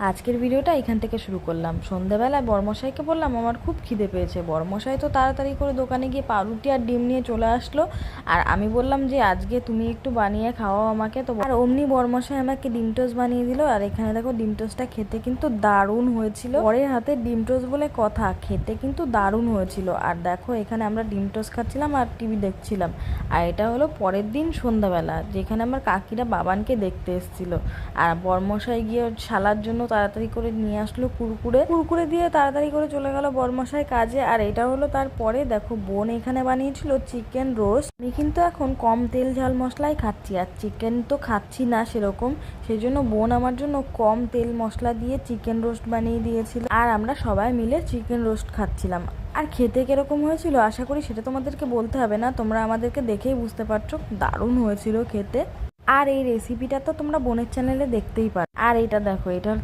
আজকের ভিডিওটা এখান থেকে শুরু করলাম। সন্ধ্যাবেলায় বড়মশাইকে বললাম আমার খুব খিদে পেয়েছে। বড়মশাই তো তাড়াতাড়ি করে দোকানে গিয়ে পাউরুটি আর ডিম নিয়ে চলে আসলো। আর আমি বললাম যে আজকে তুমি একটু বানিয়ে খাওয়াও আমাকে। তো আর অমনি বড়মশাই আমাকে ডিম টোস্ট বানিয়ে দিল। আর এখানে দেখো ডিম টোস্টটা খেতে কিন্তু দারুণ হয়েছিল। পরের হাতে ডিম টোস্ট বলে কথা, খেতে কিন্তু দারুণ হয়েছিল। আর দেখো এখানে আমরা ডিম টোস্ট খাচ্ছিলাম আর টিভি দেখছিলাম। আর এটা হলো পরের দিন সন্ধ্যাবেলা, যেখানে আমার কাকিরা বাবানকে দেখতে এসেছিল। আর বড়মশাই গিয়ে শালার জন্য তাড়াতাড়ি করে নিয়ে আসলো কুরকুরে দিয়ে তাড়াতাড়ি করে চলে গেল বড়মশাই কাজে। আর এটা হলো তারপরে দেখো বোন এখানে বানিয়েছিল চিকেন রোস্ট। আমি কিন্তু এখন কম তেল ঝাল মশলাই খাচ্ছি, আর চিকেন তো খাচ্ছি না সেরকম, সেই জন্য বোন আমার জন্য কম তেল মশলা দিয়ে চিকেন রোস্ট বানিয়ে দিয়েছিল। আর আমরা সবাই মিলে চিকেন রোস্ট খাচ্ছিলাম। আর খেতে কিরকম হয়েছিল আশা করি সেটা তোমাদেরকে বলতে হবে না, তোমরা আমাদেরকে দেখেই বুঝতে পারছো দারুণ হয়েছিল খেতে। আর এই রেসিপিটা তো তোমরা বোনের চ্যানেলে দেখতেই পারো। আর এটা দেখো, এটা